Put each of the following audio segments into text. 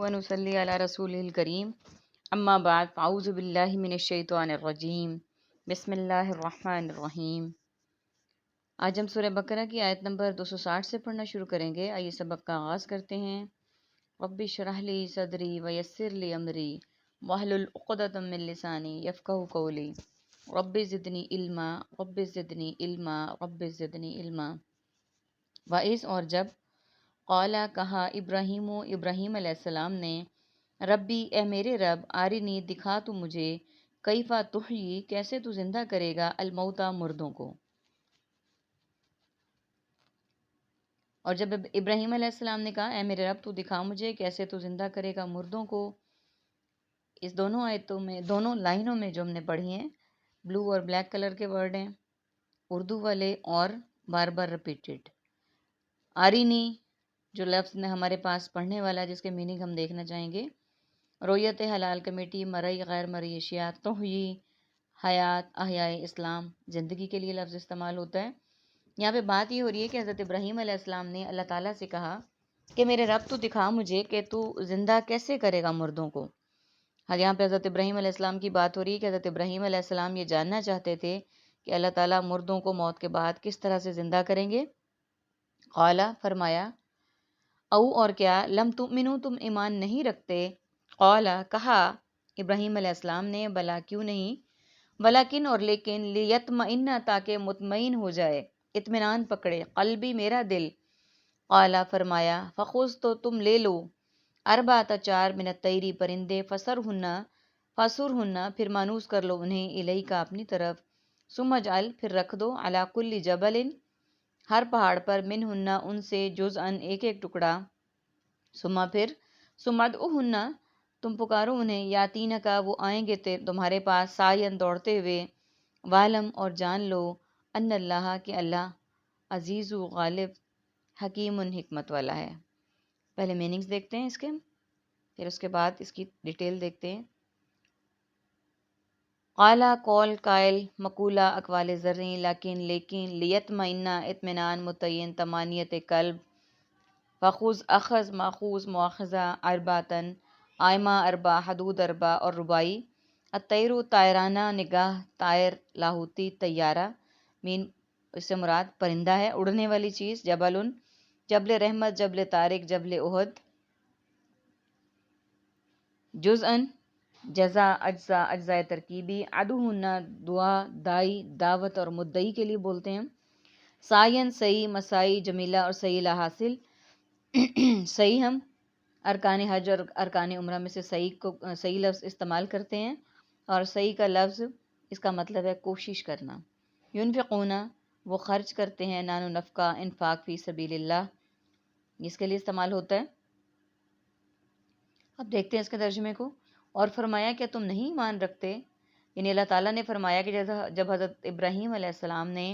ونصلي على رسول الكريم اما بعد فاعوذ باللہ من الشیطان الرجیم بسم اللہ الرحمن الرحیم۔ آج ہم سورہ بقرہ کی آیت نمبر 260 سے پڑھنا شروع کریں گے۔ آئیے سبق کا آغاز کرتے ہیں۔ رب اشرح لی صدری ویسر لی امری واحلل عقدۃ من لسانی یفقہوا قولی رب زدنی علما رب زدنی علما رب زدنی علما۔ وَإِذْ اور جب قالا کہا ابراہیم علیہ السلام نے ربی اے میرے رب آرینی دکھا تو مجھے کیفا تحیی کیسے تو زندہ کرے گا الموتا مردوں کو۔ اور جب ابراہیم علیہ السلام نے کہا اے میرے رب تو دکھا مجھے کیسے تو زندہ کرے گا مردوں کو، اس دونوں آیتوں میں دونوں لائنوں میں جو ہم نے پڑھی ہیں بلو اور بلیک کلر کے ورڈ ہیں اردو والے اور بار بار ریپیٹڈ۔ آرینی جو لفظ نے ہمارے پاس پڑھنے والا جس کے میننگ ہم دیکھنا چاہیں گے، رویت حلال کمیٹی مرئی غیر مرئی اشیاء تحیی حیات احیاء اسلام زندگی کے لیے لفظ استعمال ہوتا ہے۔ یہاں پہ بات یہ ہو رہی ہے کہ حضرت ابراہیم علیہ السلام نے اللہ تعالیٰ سے کہا کہ میرے رب تو دکھا مجھے کہ تو زندہ کیسے کرے گا مردوں کو۔ یہاں پہ حضرت ابراہیم علیہ السلام کی بات ہو رہی ہے کہ حضرت ابراہیم علیہ السلام یہ جاننا چاہتے تھے کہ اللہ تعالیٰ مردوں کو موت کے بعد کس طرح سے زندہ کریں گے۔ قالا فرمایا، او اور کیا، لم تؤمنو تم ایمان نہیں رکھتے، قالا کہا ابراہیم علیہ السلام نے بلا کیوں نہیں، ولیکن اور لیکن لیطمئن تاکہ مطمئن ہو جائے، اطمینان پکڑے قلبی میرا دل۔ قالا فرمایا فخذ تو تم لے لو اربعۃ چار من الطیر پرندے فسرہن پھر مانوس کر لو انہیں الیک اپنی طرف، ثم اجعل پھر رکھ دو علی کل جبل ہر پہاڑ پر منہن ان سے جزءاً ایک ایک ٹکڑا، ثم پھر ثم ادعوہن تم پکارو انہیں یاتینکا وہ آئیں گے تمہارے پاس سعین دوڑتے ہوئے، وعلم اور جان لو ان اللہ کہ اللہ عزیز و غالب حکیم حکمت والا ہے۔ پہلے میننگز دیکھتے ہیں اس کے، پھر اس کے بعد اس کی ڈیٹیل دیکھتے ہیں۔ قالا قول قائل مقولہ اقوال زرعی لیکن لیطمئن اطمینان متعین طمانینت قلب، فخذ اخذ ماخوذ مواخذہ ارباتن آئمہ اربع حدود اربع اور ربائی، الطیر طائرانہ نگاہ طائر لاہوتی طیارہ مین اس سے مراد پرندہ ہے اڑنے والی چیز، جبل جبل رحمت جبل طارق جبل احد، جزءاً جزا اجزاء اجزاء ترکیبی، عدوہن دعا دائی دعوت اور مدعی کے لیے بولتے ہیں، سعین صحیح مسائی جمیلہ اور صحیح حاصل۔ صحیح ہم ارکان حج اور ارکان عمرہ میں سے صحیح لفظ استعمال کرتے ہیں، اور صحیح کا لفظ اس کا مطلب ہے کوشش کرنا۔ ينفقون وہ خرچ کرتے ہیں، نانو نفقہ انفاق فی سبیل اللہ اس کے لیے استعمال ہوتا ہے۔ اب دیکھتے ہیں اس کے ترجمے کو۔ اور فرمایا کہ تم نہیں ایمان رکھتے، یعنی اللہ تعالیٰ نے فرمایا کہ جب حضرت ابراہیم علیہ السلام نے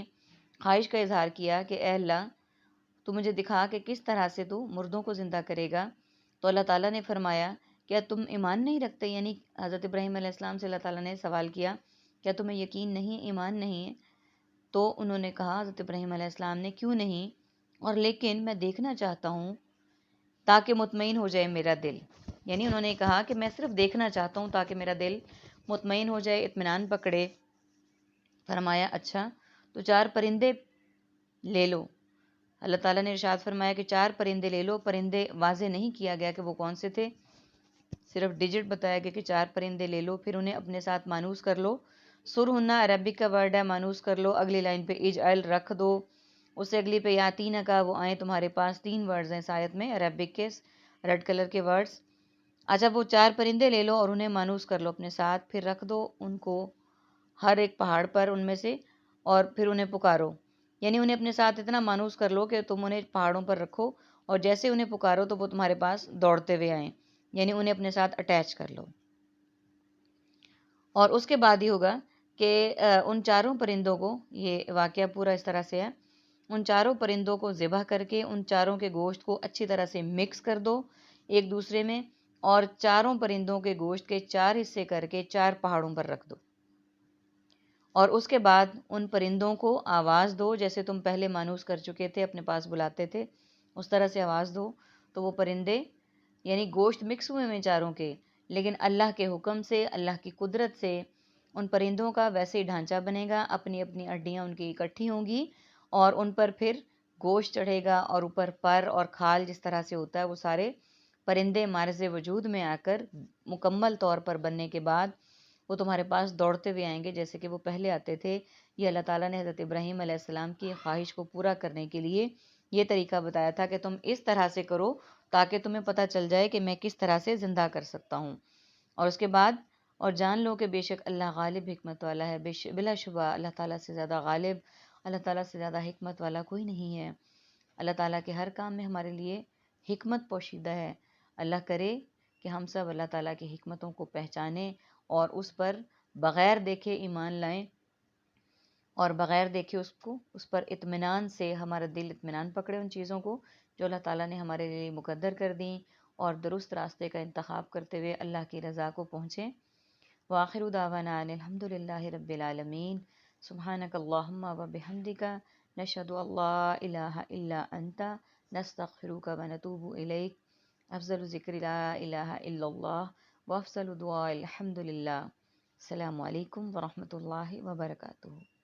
خواہش کا اظہار کیا کہ اے اللہ تو مجھے دکھا کہ کس طرح سے تو مردوں کو زندہ کرے گا، تو اللہ تعالیٰ نے فرمایا کیا تم ایمان نہیں رکھتے، یعنی حضرت ابراہیم علیہ السلام سے اللہ تعالیٰ نے سوال کیا کیا تمہیں یقین نہیں، ایمان نہیں ہے؟ تو انہوں نے کہا حضرت ابراہیم علیہ السلام نے کیوں نہیں، اور لیکن میں دیکھنا چاہتا ہوں تاکہ مطمئن ہو جائے میرا دل، یعنی انہوں نے کہا کہ میں صرف دیکھنا چاہتا ہوں تاکہ میرا دل مطمئن ہو جائے، اطمینان پکڑے۔ فرمایا اچھا تو چار پرندے لے لو۔ اللہ تعالیٰ نے ارشاد فرمایا کہ چار پرندے لے لو، پرندے واضح نہیں کیا گیا کہ وہ کون سے تھے، صرف ڈیجٹ بتایا گیا کہ چار پرندے لے لو، پھر انہیں اپنے ساتھ مانوس کر لو۔ سرہن عربک کا ورڈ ہے، مانوس کر لو۔ اگلی لائن پہ اجعل رکھ دو، اس سے اگلی پہ یاتین کا وہ آئیں تمہارے پاس، تین ورڈز ہیں اس آیت میں عربک کے ریڈ کلر کے ورڈز۔ اچھا وہ چار پرندے لے لو اور انہیں مانوس کر لو اپنے ساتھ، پھر رکھ دو ان کو ہر ایک پہاڑ پر ان میں سے، اور پھر انہیں پکارو، یعنی انہیں اپنے ساتھ اتنا مانوس کر لو کہ تم انہیں پہاڑوں پر رکھو اور جیسے انہیں پکارو تو وہ تمہارے پاس دوڑتے ہوئے آئیں، یعنی انہیں اپنے ساتھ اٹیچ کر لو۔ اور اس کے بعد یہ ہوگا کہ ان چاروں پرندوں کو، یہ واقعہ پورا اس طرح سے ہے، ان چاروں پرندوں کو ذبح کر کے ان چاروں کے گوشت کو اچھی طرح سے مکس کر دو ایک دوسرے میں، اور چاروں پرندوں کے گوشت کے چار حصے کر کے چار پہاڑوں پر رکھ دو، اور اس کے بعد ان پرندوں کو آواز دو جیسے تم پہلے مانوس کر چکے تھے اپنے پاس بلاتے تھے، اس طرح سے آواز دو تو وہ پرندے یعنی گوشت مکس ہوئے ہیں چاروں کے، لیکن اللہ کے حکم سے، اللہ کی قدرت سے ان پرندوں کا ویسے ہی ڈھانچہ بنے گا، اپنی اپنی ہڈیاں ان کی اکٹھی ہوں گی اور ان پر پھر گوشت چڑھے گا، اور اوپر پر اور کھال جس طرح سے ہوتا ہے وہ سارے پرندے مارز وجود میں آ کر مکمل طور پر بننے کے بعد وہ تمہارے پاس دوڑتے ہوئے آئیں گے جیسے کہ وہ پہلے آتے تھے۔ یہ اللہ تعالیٰ نے حضرت ابراہیم علیہ السلام کی خواہش کو پورا کرنے کے لیے یہ طریقہ بتایا تھا کہ تم اس طرح سے کرو تاکہ تمہیں پتہ چل جائے کہ میں کس طرح سے زندہ کر سکتا ہوں۔ اور اس کے بعد اور جان لو کہ بے شک اللہ غالب حکمت والا ہے، بلا شبہ اللہ تعالیٰ سے زیادہ غالب، اللہ تعالیٰ سے زیادہ حکمت والا کوئی نہیں ہے۔ اللہ تعالیٰ کے ہر کام میں ہمارے لیے حکمت پوشیدہ ہے۔ اللہ کرے کہ ہم سب اللہ تعالیٰ کی حکمتوں کو پہچانیں اور اس پر بغیر دیکھے ایمان لائیں، اور بغیر دیکھے اس پر اطمینان سے ہمارا دل اطمینان پکڑے ان چیزوں کو جو اللہ تعالیٰ نے ہمارے لیے مقدر کر دیں، اور درست راستے کا انتخاب کرتے ہوئے اللہ کی رضا کو پہنچیں۔ وآخر دعوانا ان الحمد للہ رب العالمین۔ سبحانک اللہم و بحمدک، نشہد ان لا الہ الا انت، نستغفرک و نتوب الیک۔ افضل ذکر لا الہ الا اللہ، وافضل دعاء الحمد للہ۔ السلام علیکم ورحمۃ اللہ وبرکاتہ۔